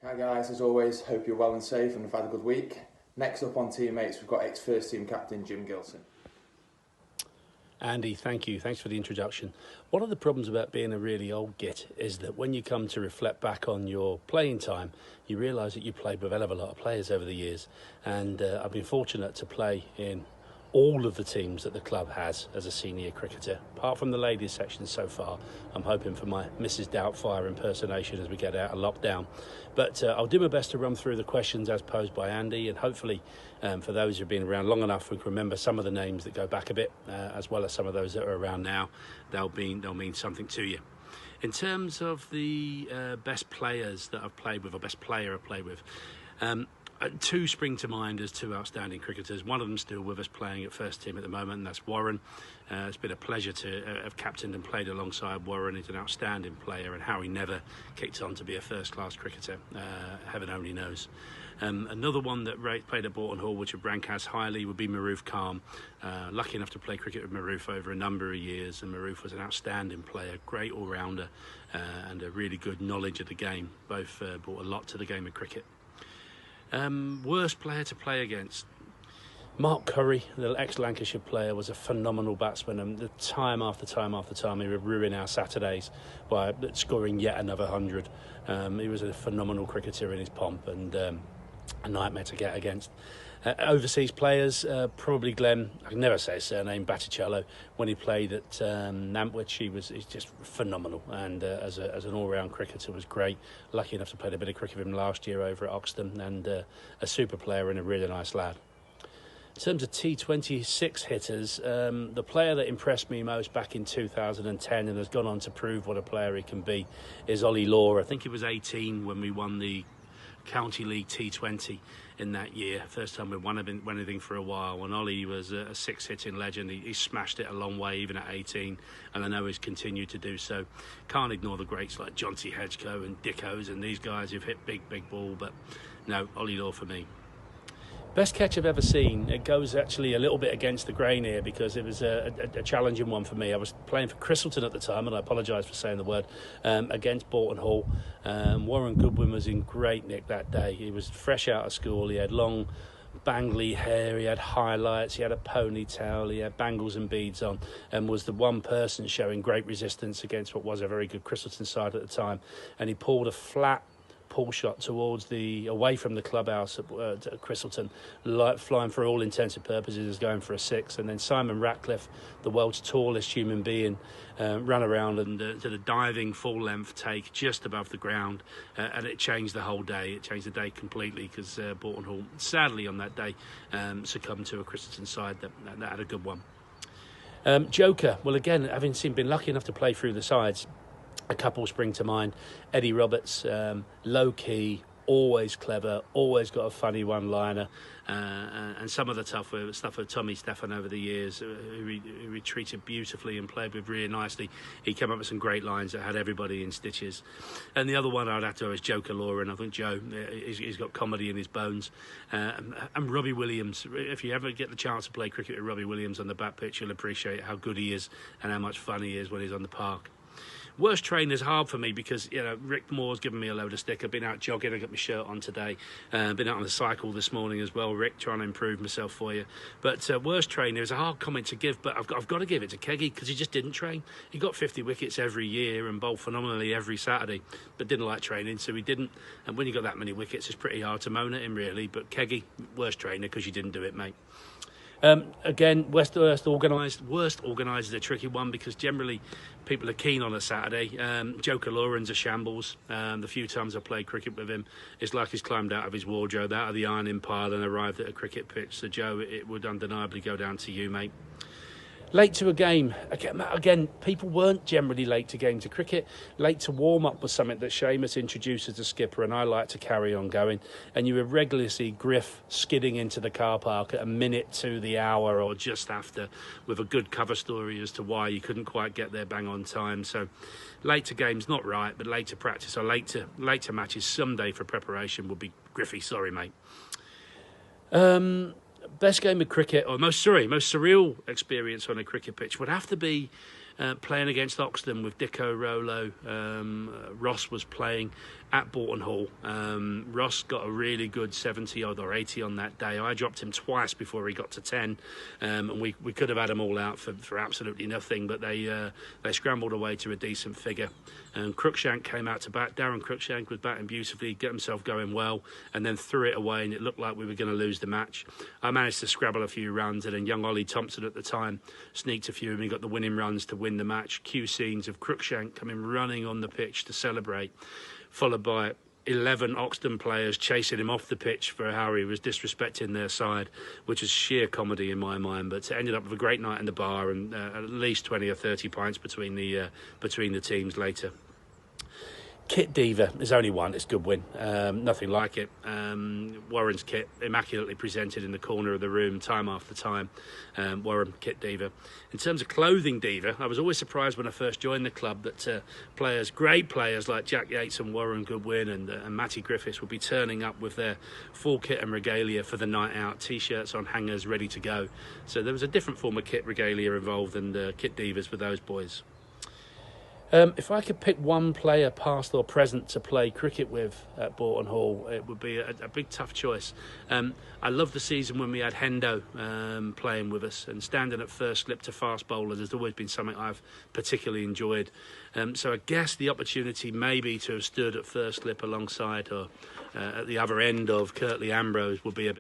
Hi guys, as always, hope you're well and safe and have had a good week. Next up on Teammates, we've got ex-first team captain Jim Gillson. Andy, thank you. Thanks for the introduction. One of the problems about being a really old git is that when you come to reflect back on your playing time, you realise that you played with a hell of a lot of players over the years. And I've been fortunate to play in all of the teams that the club has as a senior cricketer. Apart from the ladies section so far, I'm hoping for my Mrs. Doubtfire impersonation as we get out of lockdown. But I'll do my best to run through the questions as posed by Andy, and hopefully for those who've been around long enough, we can remember some of the names that go back a bit, as well as some of those that are around now. They'll mean something to you. In terms of the best players that I've played with, or best player I've played with, two spring to mind as two outstanding cricketers. One of them still with us playing at first team at the moment, and that's Warren. It's been a pleasure to have captained and played alongside Warren. He's an outstanding player, and how he never kicked on to be a first-class cricketer, heaven only knows. Another one that played at Borton Hall, which would rank as highly, would be Maroof Khan. Lucky enough to play cricket with Maroof over a number of years, and Maroof was an outstanding player, great all-rounder, and a really good knowledge of the game. Both brought a lot to the game of cricket. Worst player to play against? Mark Curry, the ex-Lancashire player, was a phenomenal batsman, and the time after time after time he would ruin our Saturdays by scoring yet another 100. He was a phenomenal cricketer in his pomp, and a nightmare to get against. Overseas players, probably Glenn, I can never say his surname, Batticello. When he played at Nantwich, he's just phenomenal, and as an all-round cricketer was great. Lucky enough to play a bit of cricket with him last year over at Oxton, and a super player and a really nice lad. In terms of T26 hitters, the player that impressed me most back in 2010 and has gone on to prove what a player he can be is Ollie Law. I think he was 18 when we won the County League T20 in that year. First time we won anything for a while, and Ollie was a six-hitting legend. He smashed it a long way even at 18, and I know he's continued to do so. Can't ignore the greats like Jonty Hedgecoe and Dicko's and these guys who've hit big ball, but no, Ollie Law for me. Best catch I've ever seen. It goes actually a little bit against the grain here because it was a challenging one for me. I was playing for Christleton at the time, and I apologise for saying the word, against Borton Hall. Warren Goodwin was in great nick that day. He was fresh out of school. He had long bangly hair, he had highlights, he had a ponytail, he had bangles and beads on, and was the one person showing great resistance against what was a very good Christleton side at the time. And he pulled a flat pull shot towards away from the clubhouse at Christleton, flying for all intents and purposes as going for a six. And then Simon Ratcliffe, the world's tallest human being, ran around and did a diving full length take just above the ground, and it changed the whole day. It changed the day completely because Borton Hall sadly on that day succumbed to a Christleton side that had a good one. Joker, well again, having been lucky enough to play through the sides, a couple spring to mind. Eddie Roberts, low key, always clever, always got a funny one-liner, and some of the stuff with Tommy Stephan over the years, who he treated beautifully and played with really nicely. He came up with some great lines that had everybody in stitches. And the other one I'd have to go is Joker Law, and I think Joe, he's got comedy in his bones. And Robbie Williams, if you ever get the chance to play cricket with Robbie Williams on the back pitch, you'll appreciate how good he is and how much fun he is when he's on the park. Worst trainer's hard for me because, Rick Moore's given me a load of stick. I've been out jogging, I got my shirt on today. Been out on the cycle this morning as well, Rick, trying to improve myself for you. But worst trainer is a hard comment to give, but I've got to give it to Keggy because he just didn't train. He got 50 wickets every year and bowled phenomenally every Saturday, but didn't like training, so he didn't. And when you got that many wickets, it's pretty hard to moan at him, really. But Keggy, worst trainer because you didn't do it, mate. Again, worst organised is a tricky one because generally people are keen on a Saturday. Joker Lauren's a shambles. The few times I played cricket with him, it's like he's climbed out of his wardrobe, out of the ironing pile and arrived at a cricket pitch. So Joe, it would undeniably go down to you, mate. Late to a game. Again, people weren't generally late to games of cricket. Late to warm-up was something that Seamus introduced as a skipper, and I like to carry on going. And you would regularly see Griff skidding into the car park at a minute to the hour or just after with a good cover story as to why you couldn't quite get there bang on time. So late to games, not right, but late to practice or late to matches someday for preparation would be Griffy. Sorry, mate. Best game of cricket, or most surreal experience on a cricket pitch would have to be playing against Oxton with Dicko, Rolo, Ross was playing, at Boughton Hall. Ross got a really good 70 odd or 80 on that day. I dropped him twice before he got to 10, and we could have had them all out for absolutely nothing, but they scrambled away to a decent figure. And Cruikshank came out to bat. Darren Cruikshank was batting beautifully, get himself going well, and then threw it away, and it looked like we were going to lose the match. I managed to scrabble a few runs, and then young Ollie Thompson at the time sneaked a few, and he got the winning runs to win the match. Cue scenes of Cruikshank coming running on the pitch to celebrate, followed by 11 Oxton players chasing him off the pitch for how he was disrespecting their side, which is sheer comedy in my mind. But it ended up with a great night in the bar, and at least 20 or 30 pints between the teams later. Kit Diva is only one. It's Goodwin. Nothing like it. Warren's kit, immaculately presented in the corner of the room time after time. Warren, Kit Diva. In terms of clothing diva, I was always surprised when I first joined the club that great players like Jack Yates and Warren Goodwin and Matty Griffiths would be turning up with their full kit and regalia for the night out, T-shirts on hangers ready to go. So there was a different form of kit regalia involved, and Kit Divas with those boys. If I could pick one player, past or present, to play cricket with at Boughton Hall, it would be a big, tough choice. I loved the season when we had Hendo playing with us, and standing at first slip to fast bowlers has always been something I've particularly enjoyed. So I guess the opportunity maybe to have stood at first slip alongside or at the other end of Curtly Ambrose would be a